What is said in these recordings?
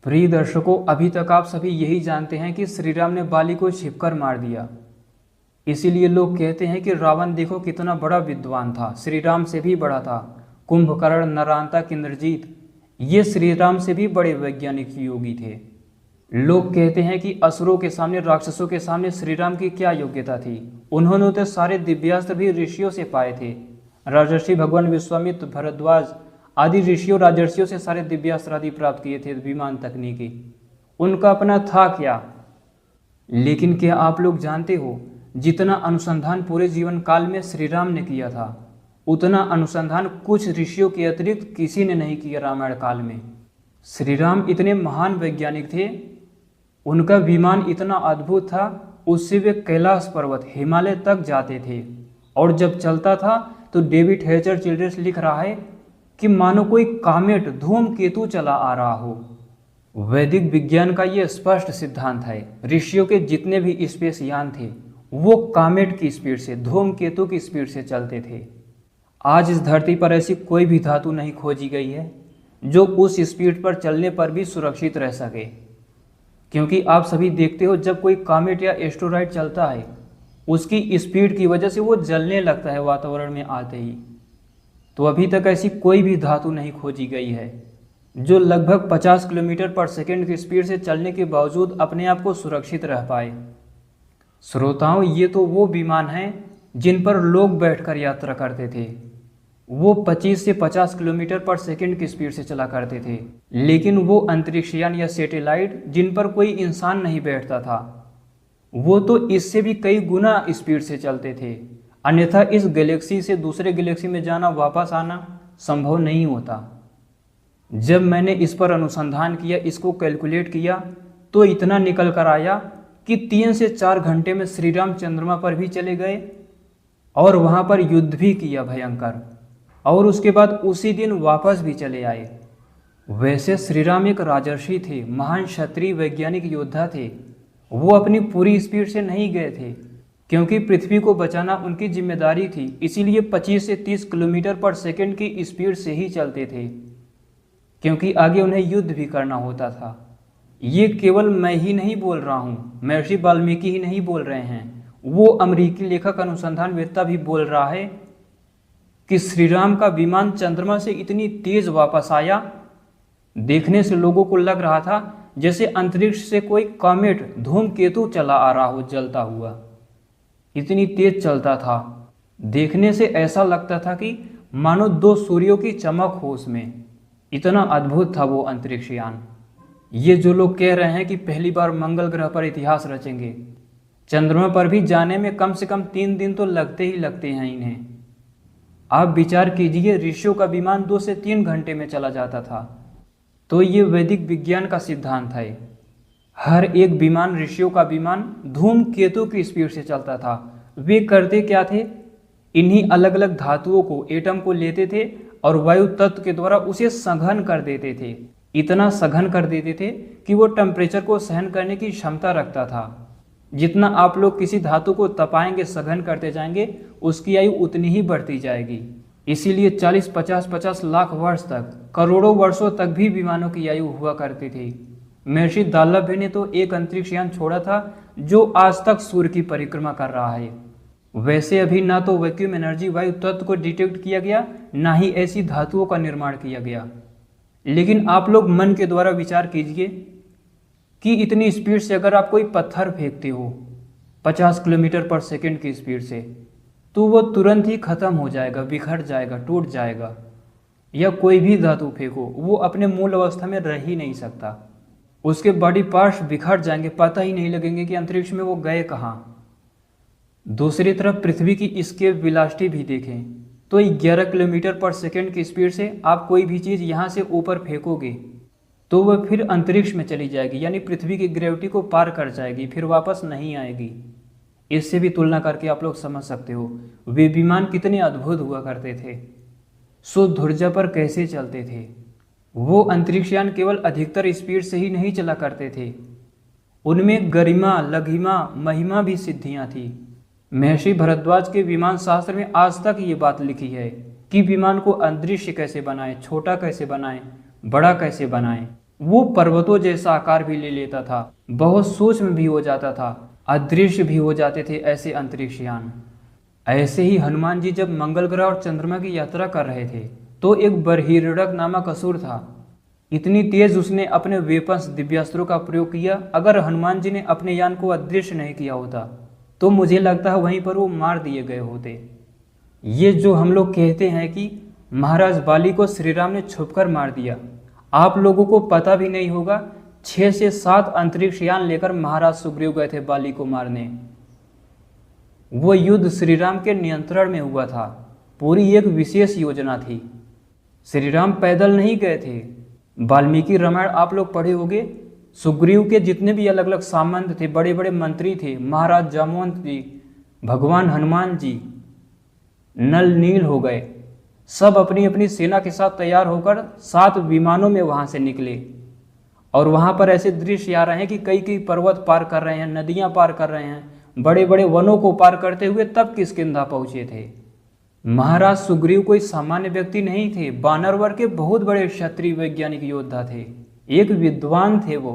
प्रिय दर्शकों, अभी तक आप सभी यही जानते हैं कि श्री राम ने बाली को छिपकर मार दिया। इसीलिए लोग कहते हैं कि रावण देखो कितना बड़ा विद्वान था, श्री राम से भी बड़ा था। कुंभकर्ण, नरांतक, इंद्रजीत ये श्री राम से भी बड़े वैज्ञानिक योगी थे। लोग कहते हैं कि असुरों के सामने, राक्षसों के सामने श्री राम की क्या योग्यता थी। उन्होंने तो सारे दिव्यास्त्र भी ऋषियों से पाए थे। राजर्षि भगवान विश्वामित्र, भरद्वाज आदि ऋषियों राजर्षियों से सारे दिव्यास्त्र आदि प्राप्त किए थे, विमान तकनीकी। उनका अपना था क्या? लेकिन क्या आप लोग जानते हो, जितना अनुसंधान पूरे जीवन काल में श्री राम ने किया था, उतना अनुसंधान कुछ ऋषियों के अतिरिक्त किसी ने नहीं किया रामायण काल में। श्री राम इतने महान वैज्ञानिक थे, उनका विमान इतना अद्भुत था, उससे वे कैलाश पर्वत, हिमालय तक जाते थे। और जब चलता था तो डेविड हेचर चिल्ड्रेस लिख रहा है कि मानो कोई कामेट, धूमकेतु चला आ रहा हो। वैदिक विज्ञान का यह स्पष्ट सिद्धांत है। ऋषियों के जितने भी स्पेस यान थे वो कामेट की स्पीड से, धूमकेतु की स्पीड से चलते थे। आज इस धरती पर ऐसी कोई भी धातु नहीं खोजी गई है जो उस स्पीड पर चलने पर भी सुरक्षित रह सके। क्योंकि आप सभी देखते हो, जब कोई कामेट या एस्टेरॉयड चलता है, उसकी स्पीड की वजह से वो जलने लगता है वातावरण में आते ही। तो अभी तक ऐसी कोई भी धातु नहीं खोजी गई है जो लगभग 50 किलोमीटर पर सेकंड की स्पीड से चलने के बावजूद अपने आप को सुरक्षित रह पाए। श्रोताओं, ये तो वो विमान हैं जिन पर लोग बैठकर यात्रा करते थे। वो 25 से 50 किलोमीटर पर सेकंड की स्पीड से चला करते थे। लेकिन वो अंतरिक्षयान या सैटेलाइट जिन पर कोई इंसान नहीं बैठता था, वो तो इससे भी कई गुना स्पीड से चलते थे। अन्यथा इस गैलेक्सी से दूसरे गैलेक्सी में जाना, वापस आना संभव नहीं होता। जब मैंने इस पर अनुसंधान किया, इसको कैलकुलेट किया, तो इतना निकल कर आया कि 3 से 4 घंटे में श्री राम चंद्रमा पर भी चले गए और वहाँ पर युद्ध भी किया भयंकर, और उसके बाद उसी दिन वापस भी चले आए। वैसे श्री राम एक राजर्षि थे, महान क्षत्रिय वैज्ञानिक योद्धा थे। वो अपनी पूरी स्पीड से नहीं गए थे, क्योंकि पृथ्वी को बचाना उनकी जिम्मेदारी थी। इसीलिए 25 से 30 किलोमीटर पर सेकंड की स्पीड से ही चलते थे, क्योंकि आगे उन्हें युद्ध भी करना होता था। ये केवल मैं ही नहीं बोल रहा हूँ, महर्षि वाल्मीकि ही नहीं बोल रहे हैं, वो अमेरिकी लेखक अनुसंधानवेत्ता भी बोल रहा है कि श्री राम का विमान चंद्रमा से इतनी तेज वापस आया, देखने से लोगों को लग रहा था जैसे अंतरिक्ष से कोई कॉमेट, धूमकेतु चला आ रहा हो जलता हुआ। इतनी तेज चलता था, देखने से ऐसा लगता था कि मानो 2 सूर्यों की चमक हो उसमें। इतना अद्भुत था वो अंतरिक्षयान। ये जो लोग कह रहे हैं कि पहली बार मंगल ग्रह पर इतिहास रचेंगे, चंद्रमा पर भी जाने में कम से कम 3 दिन तो लगते ही लगते हैं इन्हें। आप विचार कीजिए, ऋषियों का विमान 2 से 3 घंटे में चला जाता था। तो ये वैदिक विज्ञान का सिद्धांत है। हर एक विमान, ऋषियों का विमान धूमकेतु की स्पीड से चलता था। वे करते क्या थे, इन्हीं अलग अलग धातुओं को, एटम को लेते थे और वायु तत्व के द्वारा उसे सघन कर देते थे। इतना सघन कर देते थे कि वो टेम्परेचर को सहन करने की क्षमता रखता था। जितना आप लोग किसी धातु को तपाएंगे, सघन करते जाएंगे, उसकी आयु उतनी ही बढ़ती जाएगी। इसीलिए 40, 50, 50 लाख वर्ष तक, करोड़ों वर्षों तक भी विमानों की आयु हुआ करती थी। महर्षि दाल्लभ्य ने तो एक अंतरिक्षयान छोड़ा था जो आज तक सूर्य की परिक्रमा कर रहा है। वैसे अभी ना तो वैक्यूम एनर्जी, वायु तत्व को डिटेक्ट किया गया, ना ही ऐसी धातुओं का निर्माण किया गया। लेकिन आप लोग मन के द्वारा विचार कीजिए कि इतनी स्पीड से अगर आप कोई पत्थर फेंकते हो 50 किलोमीटर पर सेकंड की स्पीड से, तो वो तुरंत ही खत्म हो जाएगा, बिखर जाएगा, टूट जाएगा। या कोई भी धातु फेंको, वो अपने मूल अवस्था में रह ही नहीं सकता। उसके बॉडी पार्ट्स बिखर जाएंगे, पता ही नहीं लगेंगे कि अंतरिक्ष में वो गए कहाँ। दूसरी तरफ पृथ्वी की एस्केप वेलोसिटी भी देखें तो 11 किलोमीटर पर सेकंड की स्पीड से आप कोई भी चीज़ यहाँ से ऊपर फेंकोगे तो वह फिर अंतरिक्ष में चली जाएगी, यानी पृथ्वी की ग्रेविटी को पार कर जाएगी, फिर वापस नहीं आएगी। इससे भी तुलना करके आप लोग समझ सकते हो वे विमान कितने अद्भुत हुआ करते थे, शुद्ध ऊर्जा पर कैसे चलते थे। वो अंतरिक्षयान केवल अधिकतर स्पीड से ही नहीं चला करते थे, उनमें गरिमा, लघिमा, महिमा भी सिद्धियां थी। महर्षि भरद्वाज के विमान शास्त्र में आज तक ये बात लिखी है कि विमान को अदृश्य कैसे बनाएं, छोटा कैसे बनाएं, बड़ा कैसे बनाएं। वो पर्वतों जैसा आकार भी ले लेता था, बहुत सूक्ष्म भी हो जाता था, अदृश्य भी हो जाते थे ऐसे अंतरिक्षयान। ऐसे ही हनुमान जी जब मंगल ग्रह और चंद्रमा की यात्रा कर रहे थे तो एक बरहिरड़क नामक असुर था। इतनी तेज उसने अपने वेपन्स दिव्यास्त्रों का प्रयोग किया, अगर हनुमान जी ने अपने यान को अदृश्य नहीं किया होता तो मुझे लगता है वहीं पर वो मार दिए गए होते। ये जो हम लोग कहते हैं कि महाराज बाली को श्री राम ने छुपकर मार दिया, आप लोगों को पता भी नहीं होगा 6 से 7 अंतरिक्ष यान लेकर महाराज सुग्रीव गए थे बाली को मारने। वो युद्ध श्री राम के नियंत्रण में हुआ था, पूरी एक विशेष योजना थी। श्री राम पैदल नहीं गए थे। वाल्मीकि रामायण आप लोग पढ़े होंगे, सुग्रीव के जितने भी अलग अलग सामंत थे, बड़े बड़े मंत्री थे, महाराज जामवंत जी, भगवान हनुमान जी, नल नील हो गए, सब अपनी अपनी सेना के साथ तैयार होकर 7 विमानों में वहां से निकले। और वहां पर ऐसे दृश्य आ रहे हैं कि कई कई पर्वत पार कर रहे हैं, नदियां पार कर रहे हैं, बड़े बड़े वनों को पार करते हुए तब किष्किंधा पहुंचे थे। महाराज सुग्रीव कोई सामान्य व्यक्ति नहीं थे, वानर वर्ग के बहुत बड़े क्षत्रिय वैज्ञानिक योद्धा थे, एक विद्वान थे वो।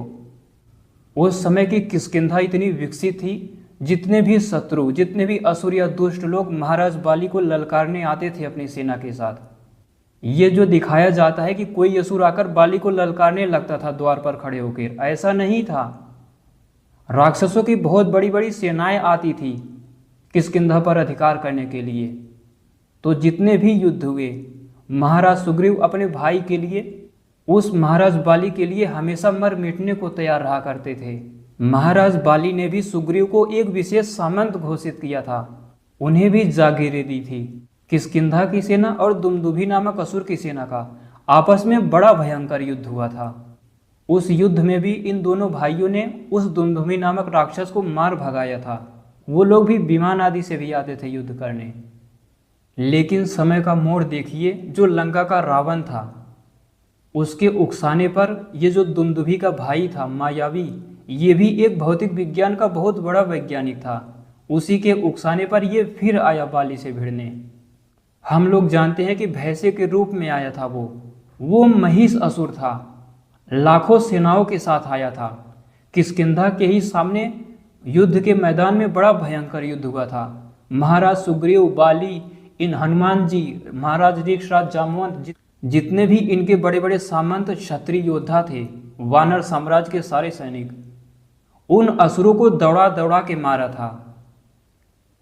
उस समय की किष्किंधा इतनी विकसित थी, जितने भी शत्रु, जितने भी असुर या दुष्ट लोग महाराज बाली को ललकारने आते थे अपनी सेना के साथ। ये जो दिखाया जाता है कि कोई असुर आकर बाली को ललकारने लगता था द्वार पर खड़े होकर, ऐसा नहीं था। राक्षसों की बहुत बड़ी बड़ी सेनाएं आती थी किष्किंधा पर अधिकार करने के लिए। तो जितने भी युद्ध हुए, महाराज सुग्रीव अपने भाई के लिए, उस महाराज बाली के लिए हमेशा मर मिटने को तैयार रहा करते थे। महाराज बाली ने भी सुग्रीव को एक विशेष सामंत घोषित किया था, उन्हें भी जागीरें दी थी। किष्किंधा की सेना और दुमदुभी नामक असुर की सेना का आपस में बड़ा भयंकर युद्ध हुआ था। उस युद्ध में भी इन दोनों भाइयों ने उस दुमदुभी नामक राक्षस को मार भगाया था। वो लोग भी विमान आदि से भी आते थे युद्ध करने। लेकिन समय का मोड़ देखिए, जो लंका का रावण था, उसके उकसाने पर ये जो दुमदुभी का भाई था मायावी, ये भी एक भौतिक विज्ञान का बहुत बड़ा वैज्ञानिक था, उसी के उकसाने पर ये फिर आया बाली से भिड़ने। हम लोग जानते हैं कि भैंसे के रूप में आया था वो महिष असुर था, लाखों सेनाओं के साथ आया था। किष्किंधा के ही सामने युद्ध के मैदान में बड़ा भयंकर युद्ध हुआ था। महाराज सुग्रीव, बाली, इन हनुमान जी, महाराज ऋक्षराज, जामवंत, जितने भी इनके बड़े बड़े सामंत क्षत्रिय योद्धा थे, वानर साम्राज्य के सारे सैनिक, उन असुरों को दौड़ा दौड़ा के मारा था।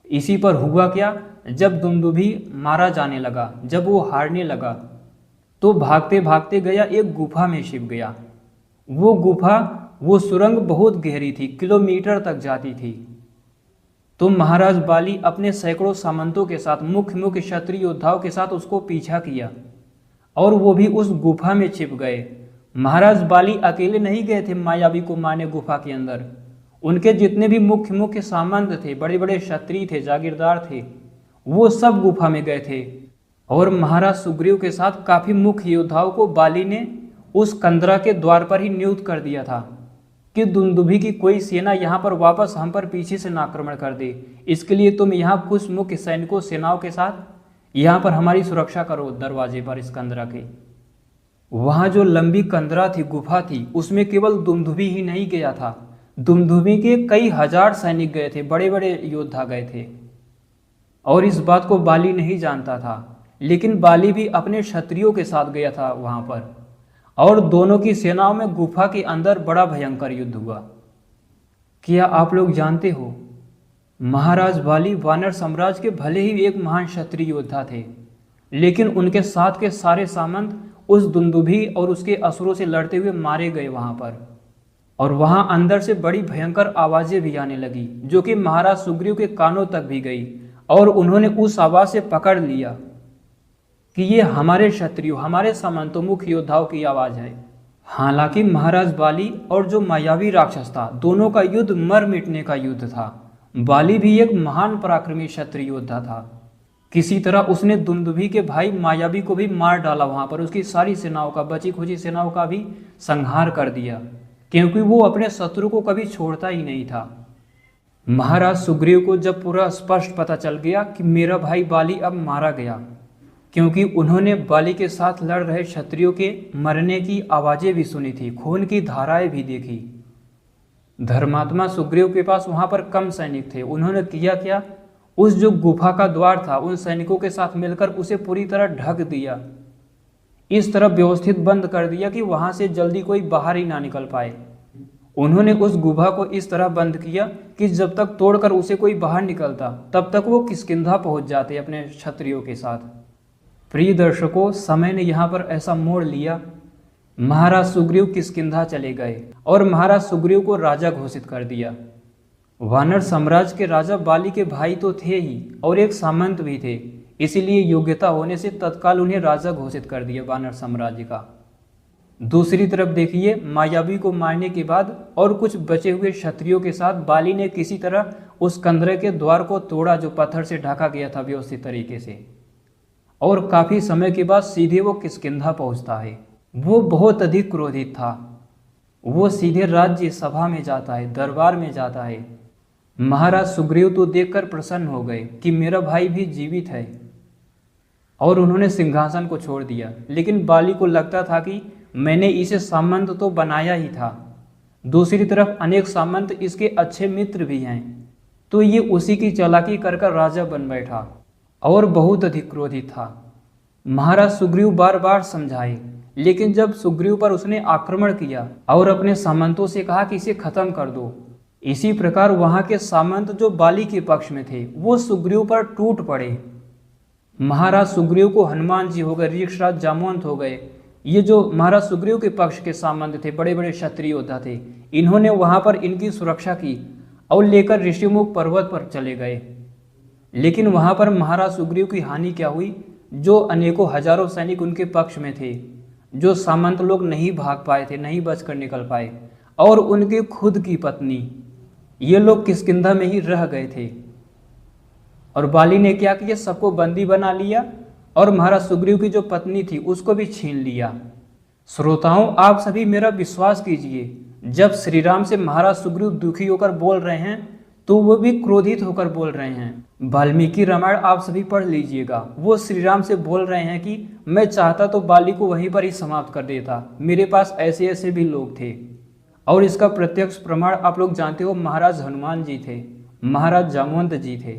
इसी पर हुआ क्या, जब दुमदुभी मारा जाने लगा, जब वो हारने लगा, तो भागते भागते गया एक गुफा में छिप गया। वो गुफा, वो सुरंग बहुत गहरी थी, किलोमीटर तक जाती थी। तो महाराज बाली अपने सैकड़ों सामंतों के साथ, मुख्य मुख्य क्षत्रिय योद्धाओं के साथ उसको पीछा किया और वो भी उस गुफा में छिप गए। महाराज बाली अकेले नहीं गए थे मायावी को मारने गुफा के अंदर, उनके जितने भी मुख्य मुख्य सामंत थे, बड़े बड़े क्षत्रिय थे, जागीरदार थे, वो सब गुफा में गए थे। और महाराज सुग्रीव के साथ काफी मुख्य योद्धाओं को बाली ने उस कंदरा के द्वार पर ही नियुक्त कर दिया था कि दुमदुभी की कोई सेना यहाँ पर वापस हम पर पीछे से आक्रमण कर दे, इसके लिए तुम यहाँ कुछ मुख्य सैनिकों, सेनाओं के साथ यहाँ पर हमारी सुरक्षा करो दरवाजे पर इस कंदरा के। वहाँ जो लंबी कंदरा थी, गुफा थी, उसमें केवल दुमदुभी ही नहीं गया था, दुमदुभी के कई हजार सैनिक गए थे, बड़े बड़े योद्धा गए थे। और इस बात को बाली नहीं जानता था, लेकिन बाली भी अपने क्षत्रियों के साथ गया था वहाँ पर, और दोनों की सेनाओं में गुफा के अंदर बड़ा भयंकर युद्ध हुआ। क्या आप लोग जानते हो, महाराज बाली वानर साम्राज्य के भले ही एक महान क्षत्रिय योद्धा थे, लेकिन उनके साथ के सारे सामंत उस दुमदुभी और उसके असुरों से लड़ते हुए मारे गए वहां पर। और वहां अंदर से बड़ी भयंकर आवाजें भी आने लगी, जो कि महाराज सुग्रीव के कानों तक भी गई, और उन्होंने उस आवाज से पकड़ लिया कि ये हमारे क्षत्रियों, हमारे सामंतों, मुख्य योद्धाओं की आवाज है। हालांकि महाराज बाली और जो मायावी राक्षस था, दोनों का युद्ध मर मिटने का युद्ध था। बाली भी एक महान पराक्रमी क्षत्रिय योद्धा था, किसी तरह उसने दुमदुभी के भाई मायावी को भी मार डाला वहां पर, उसकी सारी सेनाओं का, बची खुची सेनाओं का भी संहार कर दिया, क्योंकि वो अपने शत्रु को कभी छोड़ता ही नहीं था। महाराज सुग्रीव को जब पूरा स्पष्ट पता चल गया कि मेरा भाई बाली अब मारा गया, क्योंकि उन्होंने बाली के साथ लड़ रहे क्षत्रियों के मरने की आवाज़ें भी सुनी थी, खून की धाराएं भी देखी। धर्मात्मा सुग्रीव के पास वहां पर कम सैनिक थे। उन्होंने किया क्या, उस जो गुफा का द्वार था उन सैनिकों के साथ मिलकर उसे पूरी तरह ढक दिया, इस तरह व्यवस्थित बंद कर दिया कि वहां से जल्दी कोई बाहर ही ना निकल पाए। उन्होंने उस गुफा को इस तरह बंद किया कि जब तक तोड़कर उसे कोई बाहर निकलता तब तक वो किष्किंधा पहुंच जाते अपने क्षत्रियों के साथ। प्रिय दर्शकों, समय ने यहाँ पर ऐसा मोड़ लिया, महाराज सुग्रीव किष्किंधा चले गए और महाराज सुग्रीव को राजा घोषित कर दिया। वानर साम्राज्य के राजा बाली के भाई तो थे ही और एक सामंत भी थे, इसीलिए योग्यता होने से तत्काल उन्हें राजा घोषित कर दिया वानर साम्राज्य का। दूसरी तरफ देखिए, मायावी को मारने के बाद और कुछ बचे हुए क्षत्रियों के साथ बाली ने किसी तरह उस कंदरे के द्वार को तोड़ा जो पत्थर से ढका गया था व्यवस्थित तरीके से, और काफी समय के बाद सीधे वो किष्किंधा पहुंचता है। वो बहुत अधिक क्रोधित था, वो सीधे राज्य सभा में जाता है, दरबार में जाता है। महाराज सुग्रीव तो देखकर प्रसन्न हो गए कि मेरा भाई भी जीवित है, और उन्होंने सिंहासन को छोड़ दिया। लेकिन बाली को लगता था कि मैंने इसे सामंत तो बनाया ही था, दूसरी तरफ अनेक सामंत इसके अच्छे मित्र भी हैं, तो ये उसी की चालाकी कर कर राजा बन बैठा, और बहुत अधिक क्रोधित था। महाराज सुग्रीव बार बार समझाए, लेकिन जब सुग्रीव पर उसने आक्रमण किया और अपने सामंतों से कहा कि इसे खत्म कर दो, इसी प्रकार वहां के सामंत जो बाली के पक्ष में थे वो सुग्रीव पर टूट पड़े। महाराज सुग्रीव को हनुमान जी हो गए, ऋक्षराज जामवंत हो गए, ये जो महाराज सुग्रीव के पक्ष के सामंत थे, बड़े बड़े क्षत्रिय योद्धा थे, इन्होंने वहां पर इनकी सुरक्षा की और लेकर ऋषिमुख पर्वत पर चले गए। लेकिन वहां पर महाराज सुग्रीव की हानि क्या हुई, जो अनेकों हजारों सैनिक उनके पक्ष में थे, जो सामंत लोग नहीं भाग पाए थे, नहीं बचकर निकल पाए, और उनके खुद की पत्नी, ये लोग किष्किंधा में ही रह गए थे। और बाली ने क्या किया, सबको बंदी बना लिया और महाराज सुग्रीव की जो पत्नी थी उसको भी छीन लिया। श्रोताओं, आप सभी मेरा विश्वास कीजिए, जब श्री राम से महाराज सुग्रीव दुखी होकर बोल रहे हैं तो वो भी क्रोधित होकर बोल रहे हैं। वाल्मीकि रामायण आप सभी पढ़ लीजिएगा, वो श्री राम से बोल रहे हैं कि मैं चाहता तो बाली को वहीं पर ही समाप्त कर देता, मेरे पास ऐसे ऐसे भी लोग थे। और इसका प्रत्यक्ष प्रमाण आप लोग जानते हो, महाराज हनुमान जी थे, महाराज जामवंत जी थे।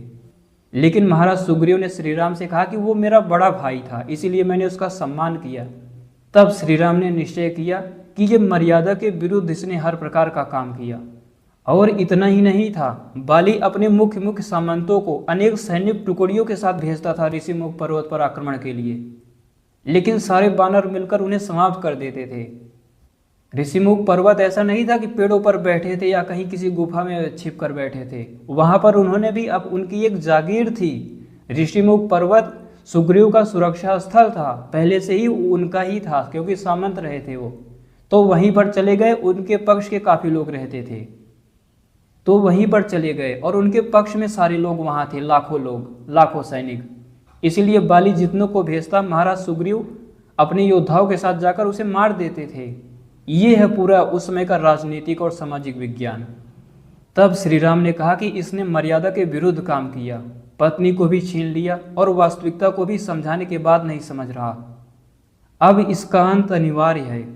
लेकिन महाराज सुग्रीव ने श्री राम से कहा कि वो मेरा बड़ा भाई था, इसीलिए मैंने उसका सम्मान किया। तब श्री राम ने निश्चय किया कि ये मर्यादा के विरुद्ध इसने हर प्रकार का काम किया। और इतना ही नहीं था, बाली अपने मुख्य मुख्य सामंतों को अनेक सैनिक टुकड़ियों के साथ भेजता था ऋषिमुख पर्वत पर आक्रमण के लिए, लेकिन सारे बानर मिलकर उन्हें समाप्त कर देते थे। ऋषिमुख पर्वत ऐसा नहीं था कि पेड़ों पर बैठे थे या कहीं किसी गुफा में छिप कर बैठे थे, वहां पर उन्होंने भी, अब उनकी एक जागीर थी। ऋषिमुख पर्वत सुग्रीव का सुरक्षा स्थल था, पहले से ही उनका ही था, क्योंकि सामंत रहे थे वो, तो वहीं पर चले गए। उनके पक्ष के काफी लोग रहते थे, तो वहीं पर चले गए, और उनके पक्ष में सारे लोग वहां थे, लाखों लोग, लाखों सैनिक। इसीलिए बाली जितनों को भेजता, महाराज सुग्रीव अपने योद्धाओं के साथ जाकर उसे मार देते थे। ये है पूरा उस समय का राजनीतिक और सामाजिक विज्ञान। तब श्री राम ने कहा कि इसने मर्यादा के विरुद्ध काम किया, पत्नी को भी छीन लिया और वास्तविकता को भी समझाने के बाद नहीं समझ रहा। अब इसका अंत अनिवार्य है।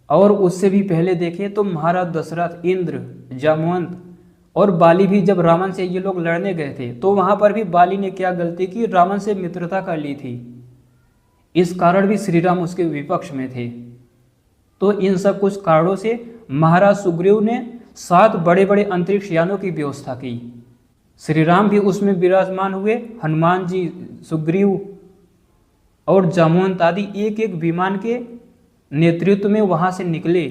और उससे भी पहले देखें तो महाराज दशरथ, इंद्र, जामवंत और बाली भी जब रावण से ये लोग लड़ने गए थे, तो वहां पर भी बाली ने क्या गलती की, रावण से मित्रता कर ली थी। इस कारण भी श्री राम उसके विपक्ष में थे। तो इन सब कुछ कारणों से महाराज सुग्रीव ने 7 बड़े बड़े अंतरिक्ष यानों की व्यवस्था की। श्री राम भी उसमें विराजमान हुए, हनुमान जी, सुग्रीव और जामवंत आदि एक एक विमान के नेतृत्व में वहां से निकले।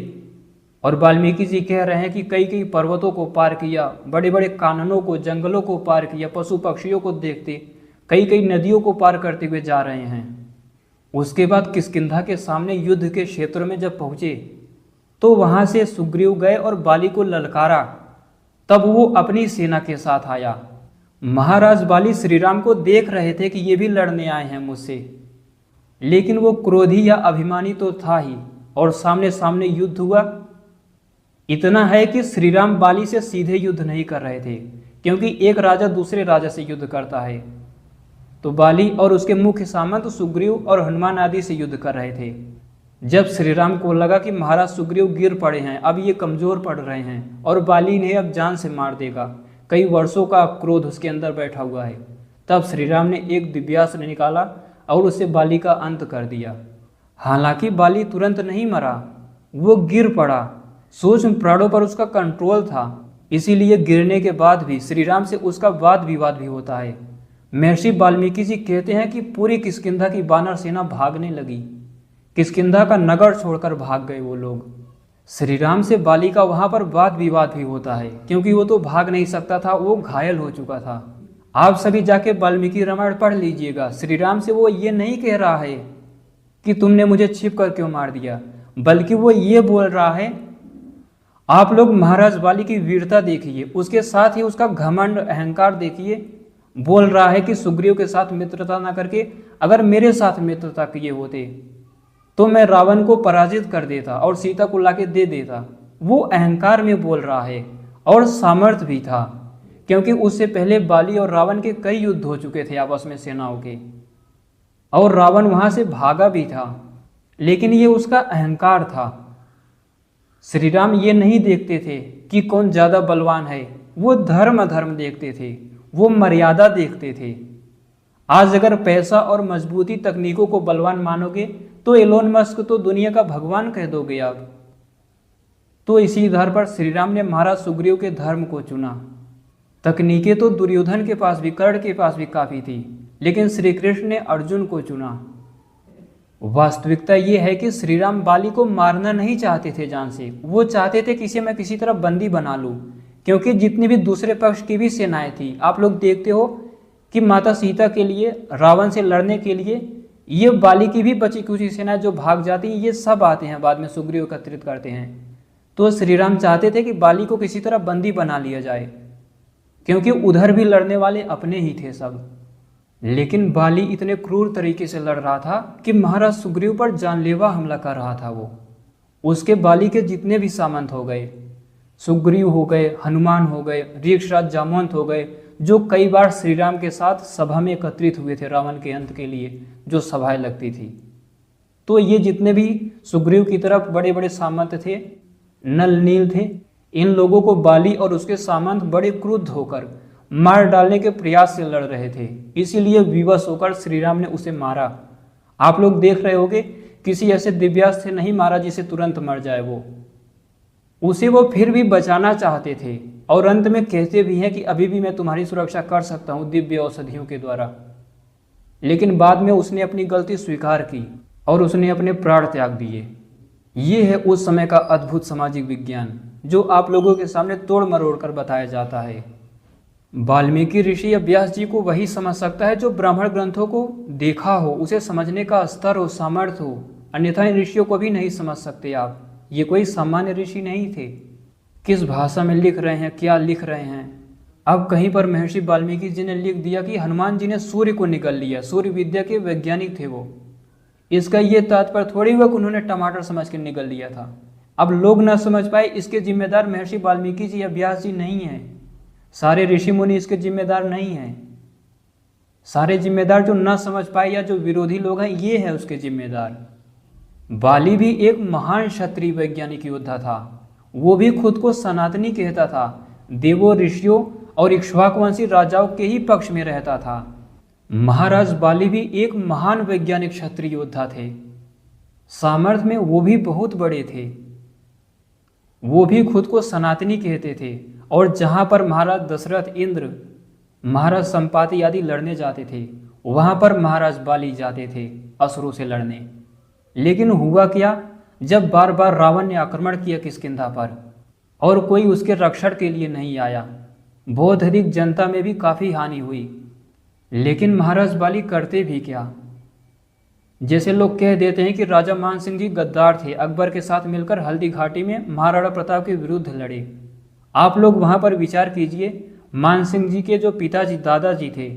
और वाल्मीकि जी कह रहे हैं कि कई कई पर्वतों को पार किया, बड़े बड़े काननों को, जंगलों को पार किया, पशु पक्षियों को देखते, कई कई नदियों को पार करते हुए जा रहे हैं। उसके बाद किष्किंधा के सामने युद्ध के क्षेत्र में जब पहुंचे तो वहां से सुग्रीव गए और बाली को ललकारा। तब वो अपनी सेना के साथ आया। महाराज बाली श्री राम को देख रहे थे कि ये भी लड़ने आए हैं मुझसे, लेकिन वो क्रोधी या अभिमानी तो था ही, और सामने सामने युद्ध हुआ। इतना है कि श्री राम बाली से सीधे युद्ध नहीं कर रहे थे, क्योंकि एक राजा दूसरे राजा से युद्ध करता है, तो बाली और उसके मुख्य सामंत सुग्रीव और हनुमान आदि से युद्ध कर रहे थे। जब श्री राम को लगा कि महाराज सुग्रीव गिर पड़े हैं, अब ये कमजोर पड़ रहे हैं और बाली इन्हें अब जान से मार देगा, कई वर्षों का क्रोध उसके अंदर बैठा हुआ है, तब श्री राम ने एक दिव्यास्त्र निकाला और उससे बाली का अंत कर दिया। हालांकि बाली तुरंत नहीं मरा, वो गिर पड़ा। सूक्ष्म प्राणों पर उसका कंट्रोल था, इसीलिए गिरने के बाद भी श्री राम से उसका वाद विवाद भी होता है। महर्षि वाल्मीकि जी कहते हैं कि पूरी किष्किंधा की वानर सेना भागने लगी, किष्किंधा का नगर छोड़कर भाग गए वो लोग। श्री राम से बाली का वहां पर वाद विवाद भी होता है, क्योंकि वो तो भाग नहीं सकता था, वो घायल हो चुका था। आप सभी जाके वाल्मीकि रामायण पढ़ लीजिएगा। श्री राम से वो ये नहीं कह रहा है कि तुमने मुझे छिप कर क्यों मार दिया, बल्कि वो ये बोल रहा है, आप लोग महाराज बाली की वीरता देखिए, उसके साथ ही उसका घमंड अहंकार देखिए। बोल रहा है कि सुग्रीव के साथ मित्रता ना करके अगर मेरे साथ मित्रता किए होते तो मैं रावण को पराजित कर देता और सीता को लाके दे देता। वो अहंकार में बोल रहा है और सामर्थ्य भी था, क्योंकि उससे पहले बाली और रावण के कई युद्ध हो चुके थे आपस में सेनाओं के, और रावण वहां से भागा भी था, लेकिन ये उसका अहंकार था। श्री राम ये नहीं देखते थे कि कौन ज़्यादा बलवान है, वो धर्म अधर्म देखते थे, वो मर्यादा देखते थे। आज अगर पैसा और मजबूती तकनीकों को बलवान मानोगे तो एलोन मस्क तो दुनिया का भगवान कह दोगे आप। तो इसी आधार पर श्री राम ने महाराज सुग्रीव के धर्म को चुना। तकनीकें तो दुर्योधन के पास भी, कर्ण के पास भी काफ़ी थी, लेकिन श्री कृष्ण ने अर्जुन को चुना। वास्तविकता ये है कि श्री राम बाली को मारना नहीं चाहते थे जान से, वो चाहते थे कि मैं किसी तरह बंदी बना लूँ, क्योंकि जितनी भी दूसरे पक्ष की भी सेनाएं थी, आप लोग देखते हो कि माता सीता के लिए, रावण से लड़ने के लिए ये बाली की भी बची कुछ सेना जो भाग जाती है, ये सब आते हैं बाद में सुग्रीव एकत्रित करते हैं। तो श्री राम चाहते थे कि बाली को किसी तरह बंदी बना लिया जाए, क्योंकि उधर भी लड़ने वाले अपने ही थे सब। लेकिन बाली इतने क्रूर तरीके से लड़ रहा था कि महाराज सुग्रीव पर जानलेवा हमला कर रहा था वो। उसके बाली के जितने भी सामंत हो गए, सुग्रीव हो गए, हनुमान हो गए, ऋक्षराज जामवंत हो गए, जो कई बार श्री राम के साथ सभा में एकत्रित हुए थे रावण के अंत के लिए, जो सभाएं लगती थी। तो ये जितने भी सुग्रीव की तरफ बड़े बड़े सामंत थे, नल नील थे, इन लोगों को बाली और उसके सामंत बड़े क्रुद्ध होकर मार डालने के प्रयास से लड़ रहे थे। इसीलिए विवश होकर श्री राम ने उसे मारा। आप लोग देख रहे होंगे किसी ऐसे दिव्यास्त्र से नहीं मारा जिसे तुरंत मर जाए वो, उसे वो फिर भी बचाना चाहते थे, और अंत में कहते भी हैं कि अभी भी मैं तुम्हारी सुरक्षा कर सकता हूँ दिव्य औषधियों के द्वारा। लेकिन बाद में उसने अपनी गलती स्वीकार की और उसने अपने प्राण त्याग दिए। ये है उस समय का अद्भुत सामाजिक विज्ञान जो आप लोगों के सामने तोड़ मरोड़ कर बताया जाता है। वाल्मीकि ऋषि या व्यास जी को वही समझ सकता है जो ब्राह्मण ग्रंथों को देखा हो, उसे समझने का स्तर हो, सामर्थ्य हो, अन्यथा इन ऋषियों को भी नहीं समझ सकते आप। ये कोई सामान्य ऋषि नहीं थे। किस भाषा में लिख रहे हैं, क्या लिख रहे हैं। अब कहीं पर महर्षि वाल्मीकि जी ने लिख दिया कि हनुमान जी ने सूर्य को निगल लिया, सूर्य विद्या के वैज्ञानिक थे वो। इसका ये तात्पर्य थोड़ी हुआ कि उन्होंने टमाटर समझ के निगल लिया था। अब लोग ना समझ पाए, इसके जिम्मेदार महर्षि वाल्मीकि जी या व्यास जी नहीं हैं। सारे ऋषि मुनि इसके जिम्मेदार नहीं हैं। सारे जिम्मेदार जो ना समझ पाए या जो विरोधी लोग हैं, ये है उसके जिम्मेदार। बाली भी एक महान क्षत्रिय वैज्ञानिक योद्धा था। वो भी खुद को सनातनी कहता था, देवों, ऋषियों और इक्ष्वाकुवंशी राजाओं के ही पक्ष में रहता था। महाराज बाली भी एक महान वैज्ञानिक क्षत्रिय योद्धा थे। सामर्थ्य में वो भी बहुत बड़े थे। वो भी खुद को सनातनी कहते थे, और जहाँ पर महाराज दशरथ, इंद्र, महाराज संपाति आदि लड़ने जाते थे, वहाँ पर महाराज बाली जाते थे असुरों से लड़ने। लेकिन हुआ क्या, जब बार बार रावण ने आक्रमण किया किष्किंधा पर और कोई उसके रक्षण के लिए नहीं आया, बहुत अधिक जनता में भी काफ़ी हानि हुई। लेकिन महाराज बाली करते भी क्या, जैसे लोग कह देते हैं कि राजा मान सिंह जी गद्दार थे, अकबर के साथ मिलकर हल्दी घाटी में महाराणा प्रताप के विरुद्ध लड़े। आप लोग वहाँ पर विचार कीजिए, मान सिंह जी के जो पिताजी, दादाजी थे,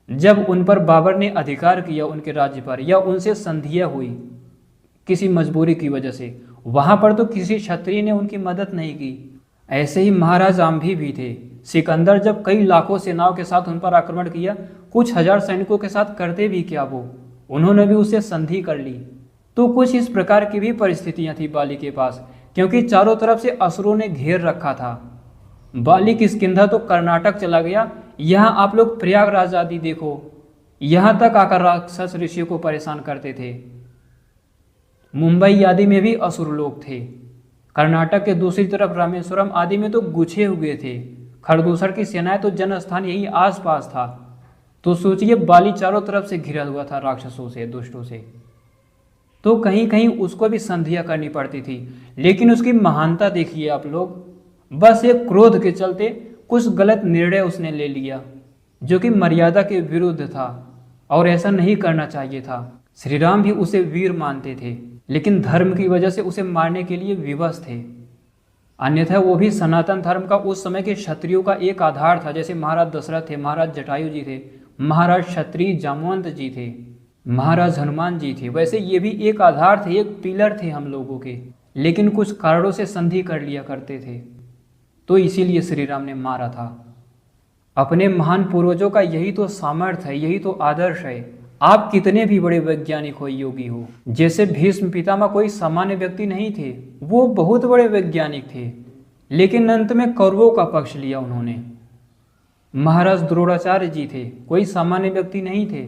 जब उन पर बाबर ने अधिकार किया उनके राज्य पर, या उनसे संधियाँ हुई किसी मजबूरी की वजह से, वहाँ पर तो किसी क्षत्रिय ने उनकी मदद नहीं की। ऐसे ही महाराज आम्भी भी थे, सिकंदर जब कई लाखों सेनाओं के साथ उन पर आक्रमण किया, कुछ हजार सैनिकों के साथ करते भी क्या वो, उन्होंने भी उससे संधि कर ली। तो कुछ इस प्रकार की भी परिस्थितियां थी बाली के पास, क्योंकि चारों तरफ से असुरों ने घेर रखा था। बाली किष्किंधा तो कर्नाटक चला गया, यहाँ आप लोग प्रयागराज आदि देखो, यहाँ तक आकर राक्षस ऋषियों को परेशान करते थे। मुंबई आदि में भी असुर लोग थे। कर्नाटक के दूसरी तरफ रामेश्वरम आदि में तो गुछे हुए थे। खरदूसर की सेनाएं तो जन स्थान यही आसपास था। तो सोचिए, बाली चारों तरफ से घिरा हुआ था राक्षसों से, दुष्टों से। तो कहीं कहीं उसको भी संधियां करनी पड़ती थी, लेकिन उसकी महानता देखिए आप लोग। बस एक क्रोध के चलते कुछ गलत निर्णय उसने ले लिया, जो कि मर्यादा के विरुद्ध था और ऐसा नहीं करना चाहिए था। श्री राम भी उसे वीर मानते थे, लेकिन धर्म की वजह से उसे मारने के लिए विवश थे। अन्यथा वो भी सनातन धर्म का उस समय के क्षत्रियों का एक आधार था। जैसे महाराज दशरथ थे, महाराज जटायु जी थे, महाराज क्षत्रिय जामवंत जी थे, महाराज हनुमान जी थे, वैसे ये भी एक आधार थे, एक पिलर थे हम लोगों के। लेकिन कुछ कारणों से संधि कर लिया करते थे, तो इसीलिए श्री राम ने मारा था। अपने महान पूर्वजों का यही तो सामर्थ्य है, यही तो आदर्श है। आप कितने भी बड़े वैज्ञानिक हो, योगी हो, जैसे भीष्म पितामह कोई सामान्य व्यक्ति नहीं थे, वो बहुत बड़े वैज्ञानिक थे, लेकिन अंत में कौरवों का पक्ष लिया उन्होंने। महाराज द्रोणाचार्य जी थे, कोई सामान्य व्यक्ति नहीं थे।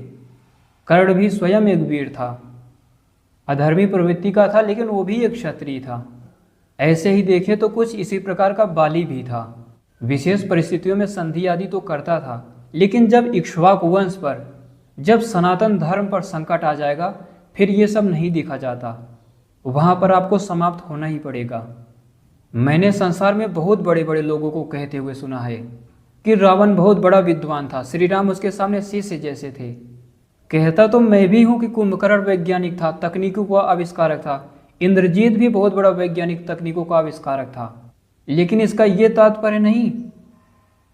कर्ण भी स्वयं एक वीर था, अधर्मी प्रवृत्ति का था, लेकिन वो भी एक क्षत्रिय था। ऐसे ही देखे तो कुछ इसी प्रकार का बाली भी था। विशेष परिस्थितियों में संधि आदि तो करता था, लेकिन जब इक्ष्वाकु वंश पर, जब सनातन धर्म पर संकट आ जाएगा, फिर ये सब नहीं देखा जाता, वहाँ पर आपको समाप्त होना ही पड़ेगा। मैंने संसार में बहुत बड़े बड़े लोगों को कहते हुए सुना है कि रावण बहुत बड़ा विद्वान था, श्री राम उसके सामने शिष्य जैसे थे। कहता तो मैं भी हूँ कि कुंभकर्ण वैज्ञानिक था, तकनीकों का आविष्कारक था, इंद्रजीत भी बहुत बड़ा वैज्ञानिक, तकनीकों का आविष्कारक था, लेकिन इसका ये तात्पर्य नहीं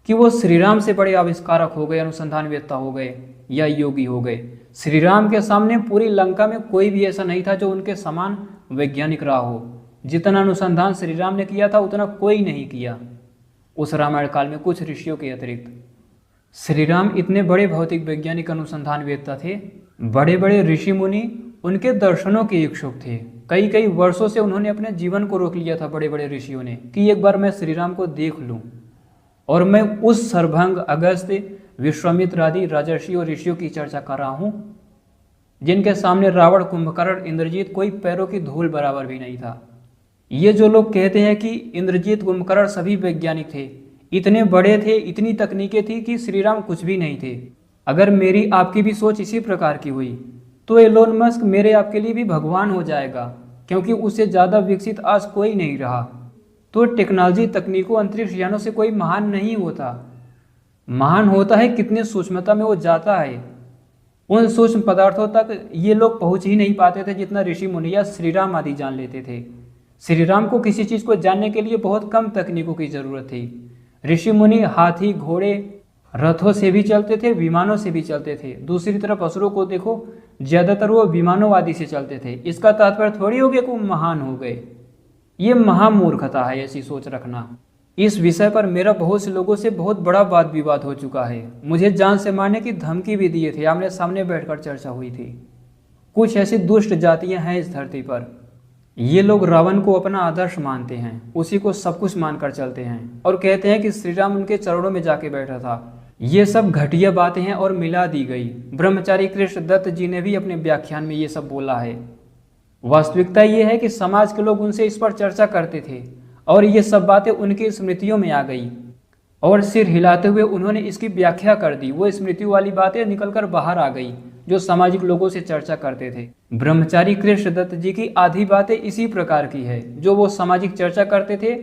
कि वो श्री राम से बड़े आविष्कारक हो गए, अनुसंधानवेत्ता हो गए या योगी हो गए। श्री राम के सामने पूरी लंका में कोई भी ऐसा नहीं था जो उनके समान वैज्ञानिक रहा हो। जितना अनुसंधान श्री राम ने किया था उतना कोई नहीं किया उस रामायण काल में, कुछ ऋषियों के अतिरिक्त। श्री राम इतने बड़े भौतिक वैज्ञानिक अनुसंधानवेत्ता थे, बड़े बड़े ऋषि मुनि उनके दर्शनों के इच्छुक थे। कई कई वर्षों से उन्होंने अपने जीवन को रोक लिया था, बड़े बड़े ऋषियों ने, कि एक बार मैं श्री राम को देख लूं। और मैं उस सर्वभंग, अगस्त्य, विश्वामित्र आदि राजर्षि और ऋषियों की चर्चा कर रहा हूं, जिनके सामने रावण, कुंभकर्ण, इंद्रजीत कोई पैरों की धूल बराबर भी नहीं था। ये जो लोग कहते हैं कि इंद्रजीत, कुंभकर्ण सभी वैज्ञानिक थे, इतने बड़े थे, इतनी तकनीकें थी कि श्री राम कुछ भी नहीं थे। अगर मेरी आपकी भी सोच इसी प्रकार की हुई तो एलोन मस्क मेरे आपके लिए भी भगवान हो जाएगा, क्योंकि उससे ज़्यादा विकसित आज कोई नहीं रहा। तो टेक्नोलॉजी, तकनीकों, अंतरिक्ष यानों से कोई महान नहीं होता। महान होता है कितने सूक्ष्मता में वो जाता है। उन सूक्ष्म पदार्थों तक ये लोग पहुंच ही नहीं पाते थे जितना ऋषि मुनि या श्री राम आदि जान लेते थे। श्री राम को किसी चीज़ को जानने के लिए बहुत कम तकनीकों की जरूरत थी। ऋषि मुनि हाथी, घोड़े, रथों से भी चलते थे, विमानों से भी चलते थे। दूसरी तरफ असुरों को देखो, ज़्यादातर वो विमानों आदि से चलते थे। इसका तात्पर्य थोड़ी हो गया कि वो महान हो गए। ये महामूर्खता है ऐसी सोच रखना। इस विषय पर मेरा बहुत से लोगों से बहुत बड़ा वाद विवाद हो चुका है। मुझे जान से मारने की धमकी भी दिए थे, आमने सामने बैठकर चर्चा हुई थी। कुछ ऐसी दुष्ट जातियां हैं इस धरती पर, ये लोग रावण को अपना आदर्श मानते हैं, उसी को सब कुछ मानकर चलते हैं और कहते हैं कि श्री राम उनके चरणों में जाके बैठा था। ये सब घटिया बातें हैं और मिला दी गई। ब्रह्मचारी कृष्ण दत्त जी ने भी अपने व्याख्यान में ये सब बोला है। वास्तविकता ये है कि समाज के लोग उनसे इस पर चर्चा करते थे और ये सब बातें उनकी स्मृतियों में आ गई और सिर हिलाते हुए उन्होंने इसकी व्याख्या कर दी। वो स्मृति वाली बातें निकलकर बाहर आ गई जो सामाजिक लोगों से चर्चा करते थे। ब्रह्मचारी कृष्ण दत्त जी की आधी बातें इसी प्रकार की है जो वो सामाजिक चर्चा करते थे,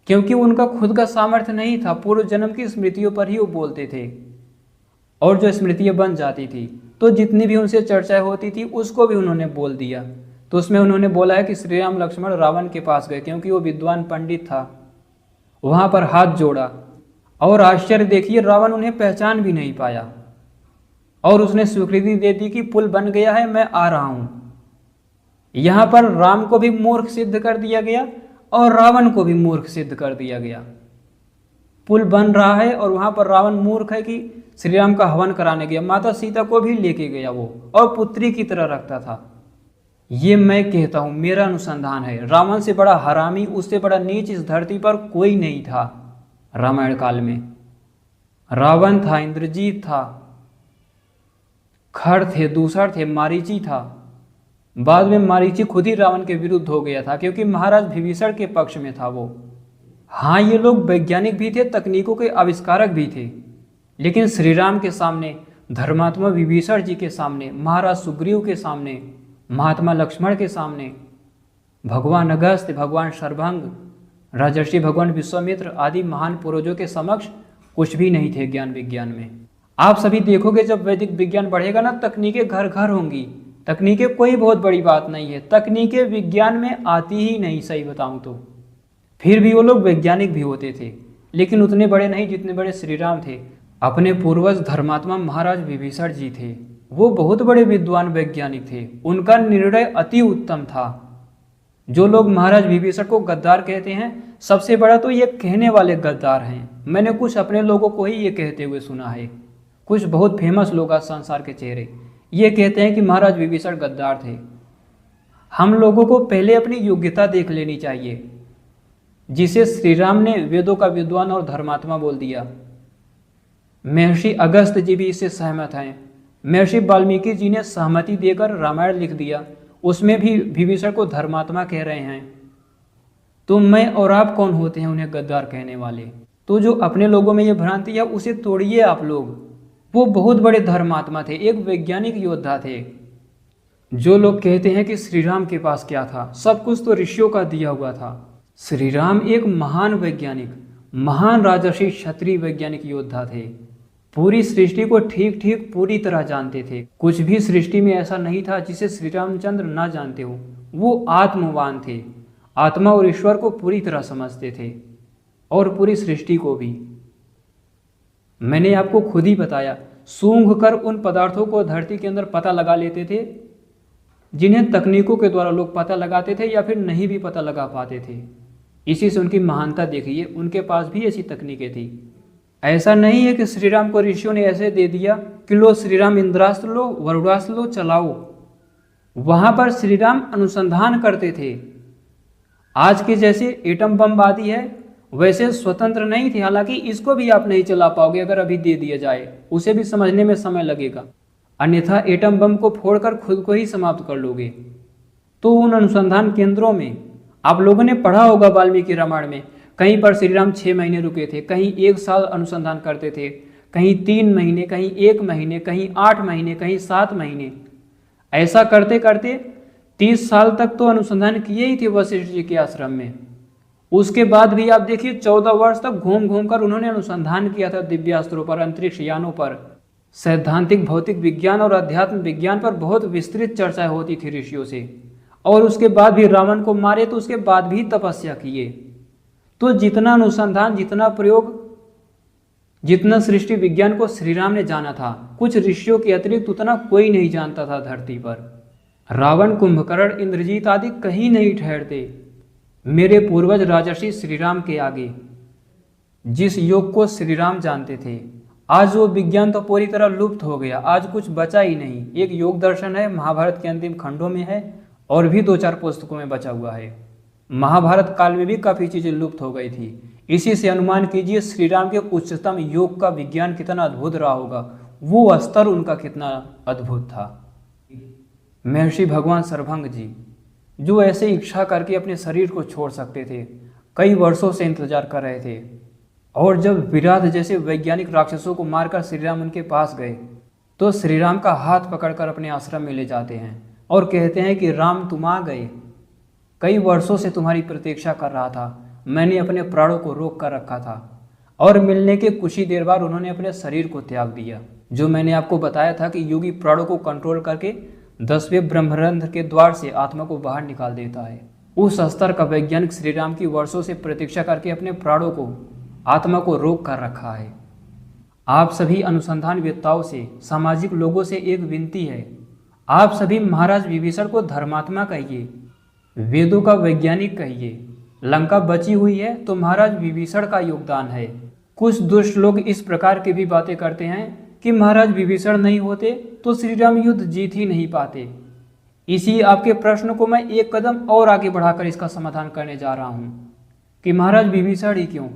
क्योंकि उनका खुद का सामर्थ्य नहीं था। पूर्व जन्म की स्मृतियों पर ही वो बोलते थे और जो स्मृतियाँ बन जाती थी तो जितनी भी उनसे चर्चाएं होती थी उसको भी उन्होंने बोल दिया। तो उसमें उन्होंने बोला है कि श्री राम लक्ष्मण रावण के पास गए, क्योंकि वो विद्वान पंडित था, वहाँ पर हाथ जोड़ा और आश्चर्य देखिए, रावण उन्हें पहचान भी नहीं पाया और उसने स्वीकृति दे दी कि पुल बन गया है, मैं आ रहा हूँ। यहाँ पर राम को भी मूर्ख सिद्ध कर दिया गया और रावण को भी मूर्ख सिद्ध कर दिया गया। पुल बन रहा है और वहां पर रावण मूर्ख है कि श्री राम का हवन कराने गया, माता सीता को भी लेके गया वो और पुत्री की तरह रखता था। ये मैं कहता हूं, मेरा अनुसंधान है। रावण से बड़ा हरामी, उससे बड़ा नीच इस धरती पर कोई नहीं था रामायण काल में। रावण था, इंद्रजीत था, खर थे, दूसर थे, मारीची था। बाद में मारीची खुद ही रावण के विरुद्ध हो गया था क्योंकि महाराज विभीषण के पक्ष में था वो। हाँ, ये लोग वैज्ञानिक भी थे, तकनीकों के आविष्कारक भी थे, लेकिन श्री राम के सामने, धर्मात्मा विभीषण जी के सामने, महाराज सुग्रीव के सामने, महात्मा लक्ष्मण के सामने, भगवान अगस्त्य, भगवान शरभंग, राजर्षि भगवान विश्वामित्र आदि महान पूर्वजों के समक्ष कुछ भी नहीं थे ज्ञान विज्ञान में। आप सभी देखोगे जब वैदिक विज्ञान बढ़ेगा ना, तकनीकें घर घर होंगी। तकनीकें कोई बहुत बड़ी बात नहीं है, तकनीकें विज्ञान में आती ही नहीं, सही बताऊं तो। फिर भी वो लोग वैज्ञानिक भी होते थे, लेकिन उतने बड़े नहीं जितने बड़े श्री राम थे। अपने पूर्वज धर्मात्मा महाराज विभीषण जी थे, वो बहुत बड़े विद्वान वैज्ञानिक थे, उनका निर्णय अति उत्तम था। जो लोग महाराज विभीषण को गद्दार कहते हैं, सबसे बड़ा तो ये कहने वाले गद्दार हैं। मैंने कुछ अपने लोगों को ही ये कहते हुए सुना है, कुछ बहुत फेमस लोग आज संसार के चेहरे ये कहते हैं कि महाराज विभीषण गद्दार थे। हम लोगों को पहले अपनी योग्यता देख लेनी चाहिए, जिसे श्री राम ने वेदों का विद्वान और धर्मात्मा बोल दिया। महर्षि अगस्त्य जी भी इससे सहमत हैं। महर्षि वाल्मीकि जी ने सहमति देकर रामायण लिख दिया, उसमें भी विभीषण को धर्मात्मा कह रहे हैं। तो मैं और आप कौन होते हैं उन्हें गद्दार कहने वाले? तो जो अपने लोगों में ये भ्रांति है उसे तोड़िए आप लोग। वो बहुत बड़े धर्मात्मा थे, एक वैज्ञानिक योद्धा थे। जो लोग कहते हैं कि श्री राम के पास क्या था, सब कुछ तो ऋषियों का दिया हुआ था। श्री राम एक महान वैज्ञानिक, महान राजर्षि क्षत्रिय वैज्ञानिक योद्धा थे। पूरी सृष्टि को ठीक ठीक पूरी तरह जानते थे। कुछ भी सृष्टि में ऐसा नहीं था जिसे श्री रामचंद्र ना जानते हो। वो आत्मवान थे, आत्मा और ईश्वर को पूरी तरह समझते थे और पूरी सृष्टि को भी। मैंने आपको खुद ही बताया, सूंघ कर उन पदार्थों को धरती के अंदर पता लगा लेते थे जिन्हें तकनीकों के द्वारा लोग पता लगाते थे या फिर नहीं भी पता लगा पाते थे। इसी से उनकी महानता देखिए, उनके पास भी ऐसी तकनीकें थी। ऐसा नहीं है कि श्री राम को ऋषियों ने ऐसे दे दिया कि लो श्री राम इंद्रास्त्र लो, वरुणास्त्र लो, चलाओ। वहां पर श्री राम अनुसंधान करते थे। आज के जैसे एटम बम आदि है वैसे स्वतंत्र नहीं थे। हालांकि इसको भी आप नहीं चला पाओगे अगर अभी दे दिया जाए, उसे भी समझने में समय लगेगा। अन्यथा एटम बम को फोड़कर खुद को ही समाप्त कर लोगे। तो उन अनुसंधान केंद्रों में आप लोगों ने पढ़ा होगा वाल्मीकि रामायण में, कहीं पर श्री राम 6 महीने रुके थे, कहीं 1 साल अनुसंधान करते थे, कहीं 3 महीने, कहीं 1 महीने, कहीं 8 महीने, कहीं 7 महीने। ऐसा करते करते 30 साल तक तो अनुसंधान किए ही थे वशिष्ठ जी के आश्रम में। उसके बाद भी आप देखिए 14 वर्ष तक घूम घूम कर उन्होंने अनुसंधान किया था दिव्यास्त्रों पर, अंतरिक्ष यानों पर, सैद्धांतिक भौतिक विज्ञान और अध्यात्म विज्ञान पर बहुत विस्तृत चर्चा होती थी ऋषियों से। और उसके बाद भी रावण को मारे तो उसके बाद भी तपस्या किए। तो जितना अनुसंधान, जितना प्रयोग, जितना सृष्टि विज्ञान को श्री राम ने जाना था, कुछ ऋषियों के अतिरिक्त उतना कोई नहीं जानता था धरती पर। रावण, कुंभकर्ण, इंद्रजीत आदि कहीं नहीं ठहरते मेरे पूर्वज राजर्षि श्री राम के आगे। जिस योग को श्री राम जानते थे, आज वो विज्ञान तो पूरी तरह लुप्त हो गया, आज कुछ बचा ही नहीं। एक योग दर्शन है, महाभारत के अंतिम खंडों में है और भी 2-4 पुस्तकों में बचा हुआ है। महाभारत काल में भी काफ़ी चीज़ें लुप्त हो गई थी। इसी से अनुमान कीजिए श्री राम के उच्चतम योग का विज्ञान कितना अद्भुत रहा होगा, वो स्तर उनका कितना अद्भुत था। महर्षि भगवान शरभंग जी, जो ऐसे इच्छा करके अपने शरीर को छोड़ सकते थे, कई वर्षों से इंतजार कर रहे थे। और जब विराट जैसे वैज्ञानिक राक्षसों को मारकर श्री राम उनके पास गए तो श्री राम का हाथ पकड़कर अपने आश्रम में ले जाते हैं और कहते हैं कि राम तुम आ गए, कई वर्षों से तुम्हारी प्रतीक्षा कर रहा था, मैंने अपने प्राणों को रोक कर रखा था। और मिलने के कुछ ही देर बाद उन्होंने अपने शरीर को त्याग दिया। जो मैंने आपको बताया था कि योगी प्राणों को कंट्रोल करके 10वें ब्रह्मरंध्र के द्वार से आत्मा को बाहर निकाल देता है, उस स्तर का वैज्ञानिक श्री राम की वर्षों से प्रतीक्षा करके अपने प्राणों को, आत्मा को रोक कर रखा है। आप सभी अनुसंधानवेत्ताओं से, सामाजिक लोगों से एक विनती है, आप सभी महाराज विभीषण को धर्मात्मा कहिए, वेदों का वैज्ञानिक कहिए। लंका बची हुई है तो महाराज विभीषण का योगदान है। कुछ दुष्ट लोग इस प्रकार की भी बातें करते हैं कि महाराज विभीषण नहीं होते तो श्री राम युद्ध जीत ही नहीं पाते। इसी आपके प्रश्न को मैं एक कदम और आगे बढ़ाकर इसका समाधान करने जा रहा हूँ कि महाराज विभीषण ही क्यों,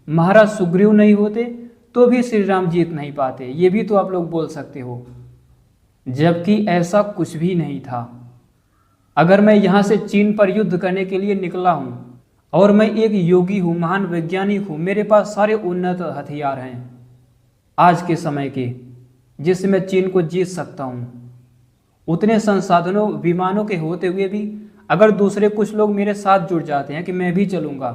महाराज सुग्रीव नहीं होते तो भी श्री राम जीत नहीं पाते, ये भी तो आप लोग बोल सकते हो, जबकि ऐसा कुछ भी नहीं था। अगर मैं यहाँ से चीन पर युद्ध करने के लिए निकला हूँ और मैं एक योगी हूँ, महान वैज्ञानिक हूँ, मेरे पास सारे उन्नत हथियार हैं आज के समय के, जिससे मैं चीन को जीत सकता हूँ, उतने संसाधनों विमानों के होते हुए भी अगर दूसरे कुछ लोग मेरे साथ जुड़ जाते हैं कि मैं भी चलूँगा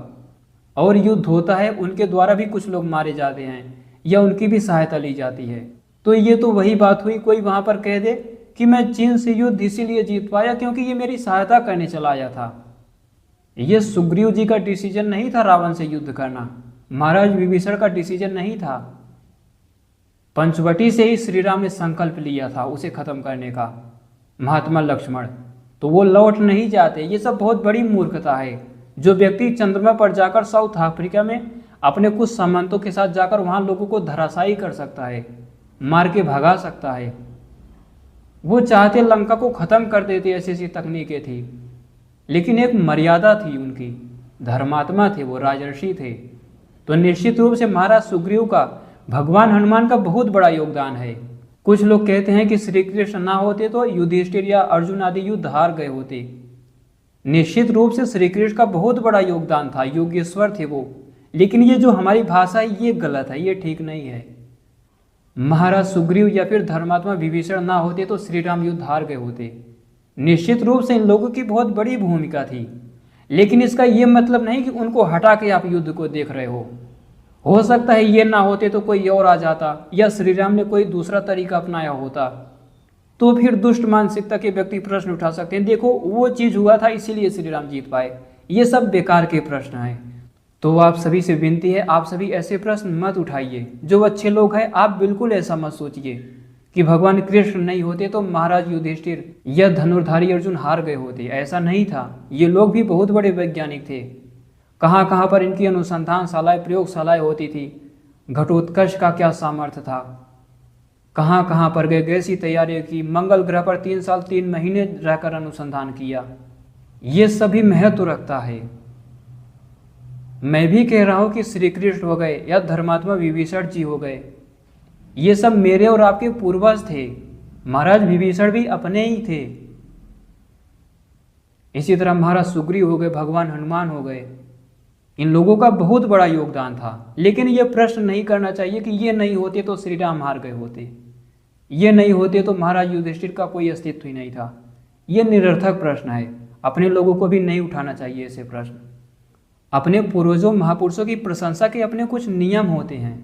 और युद्ध होता है, उनके द्वारा भी कुछ लोग मारे जाते हैं या उनकी भी सहायता ली जाती है, तो ये तो वही बात हुई कोई वहाँ पर कह दे कि मैं चीन से युद्ध इसीलिए जीत पाया क्योंकि ये मेरी सहायता करने चला आया था। ये सुग्रीव जी का डिसीजन नहीं था रावण से युद्ध करना, महाराज विभीषण का डिसीजन नहीं था। पंचवटी से ही श्री राम ने संकल्प लिया था उसे खत्म करने का, महात्मा लक्ष्मण, तो वो लौट नहीं जाते। ये सब बहुत बड़ी मूर्खता है। जो व्यक्ति चंद्रमा पर जाकर साउथ अफ्रीका में अपने कुछ सामंतों के साथ जाकर वहाँ लोगों को धराशायी कर सकता है, मार के भगा सकता है, वो चाहते लंका को खत्म कर देते, ऐसी ऐसी तकनीकें थी, लेकिन एक मर्यादा थी उनकी, धर्मात्मा थे वो, राजर्षि थे। तो निश्चित रूप से महाराज सुग्रीव का भगवान हनुमान का बहुत बड़ा योगदान है। कुछ लोग कहते हैं कि श्री कृष्ण ना होते तो युधिष्ठिर या अर्जुन आदि युद्ध हार गए होते। निश्चित रूप से श्री कृष्ण का बहुत बड़ा योगदान था, योगेश्वर थे वो, लेकिन ये जो हमारी भाषा है ये गलत है, ये ठीक नहीं है। महाराज सुग्रीव या फिर धर्मात्मा विभीषण ना होते तो श्री राम युद्ध हार गए होते। निश्चित रूप से इन लोगों की बहुत बड़ी भूमिका थी, लेकिन इसका ये मतलब नहीं कि उनको हटा के आप युद्ध को देख रहे हो सकता है ये ना होते तो कोई और आ जाता या श्री राम ने कोई दूसरा तरीका अपनाया होता, तो फिर दुष्ट मानसिकता के व्यक्ति प्रश्न उठा सकते हैं, देखो वो चीज़ हुआ था इसीलिए श्री राम जीत पाए। ये सब बेकार के प्रश्न हैं। तो आप सभी से विनती है, आप सभी ऐसे प्रश्न मत उठाइए। जो अच्छे लोग हैं आप बिल्कुल ऐसा मत सोचिए कि भगवान कृष्ण नहीं होते तो महाराज युधिष्ठिर या धनुर्धारी अर्जुन हार गए होते, ऐसा नहीं था। ये लोग भी बहुत बड़े वैज्ञानिक थे। कहाँ कहाँ पर इनकी अनुसंधानशालाएं, प्रयोगशालाएं होती थी, घटोत्कच का क्या सामर्थ्य था, कहाँ कहाँ पर गए, कैसी तैयारियां की, मंगल ग्रह पर 3 साल 3 महीने रहकर अनुसंधान किया, ये सभी महत्व रखता है। मैं भी कह रहा हूँ कि श्री कृष्ण हो गए या धर्मात्मा विभीषण जी हो गए, ये सब मेरे और आपके पूर्वज थे। महाराज विभीषण भी अपने ही थे। इसी तरह महाराज सुग्रीव हो गए, भगवान हनुमान हो गए, इन लोगों का बहुत बड़ा योगदान था। लेकिन ये प्रश्न नहीं करना चाहिए कि ये नहीं होते तो श्री राम हार गए होते, ये नहीं होते तो महाराज युधिष्ठिर का कोई अस्तित्व ही नहीं था। ये निरर्थक प्रश्न है, अपने लोगों को भी नहीं उठाना चाहिए ऐसे प्रश्न। अपने पूर्वजों महापुरुषों की प्रशंसा के अपने कुछ नियम होते हैं।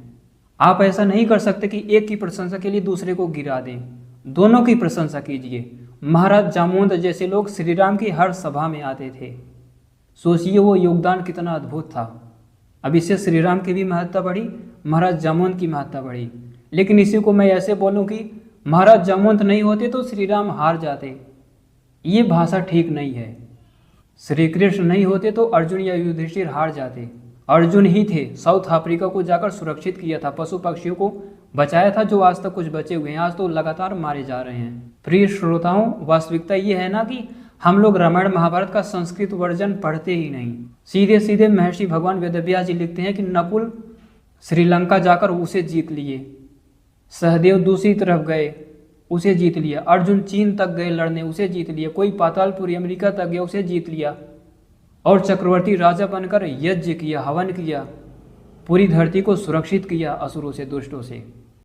आप ऐसा नहीं कर सकते कि एक की प्रशंसा के लिए दूसरे को गिरा दें, दोनों की प्रशंसा कीजिए। महाराज जामवंत जैसे लोग श्री राम की हर सभा में आते थे, सोचिए वो योगदान कितना अद्भुत था। अब इससे श्री राम की भी महत्ता बढ़ी, महाराज जामवंत की महत्ता बढ़ी। लेकिन इसी को मैं ऐसे बोलूं कि महाराज जामवंत नहीं होते तो श्री राम हार जाते, ये भाषा ठीक नहीं है। श्री कृष्ण नहीं होते तो अर्जुन या युधिष्ठिर हार जाते। अर्जुन ही थे, साउथ अफ्रीका को जाकर सुरक्षित किया था, पशु पक्षियों को बचाया था, जो आज तक कुछ बचे हुए हैं, आज तो लगातार मारे जा रहे हैं। प्रिय श्रोताओं, वास्तविकता ये है ना कि हम लोग रामायण महाभारत का संस्कृत वर्जन पढ़ते ही नहीं। सीधे सीधे महर्षि भगवान वेदव्यास जी लिखते हैं कि नकुल श्रीलंका जाकर उसे जीत लिए, सहदेव दूसरी तरफ गए उसे जीत लिया, अर्जुन चीन तक गए लड़ने उसे जीत लिया, कोई पातालपुरी अमेरिका तक गया उसे जीत लिया, और चक्रवर्ती राजा बनकर यज्ञ किया, हवन किया, पूरी धरती को सुरक्षित किया असुरों से, दुष्टों से।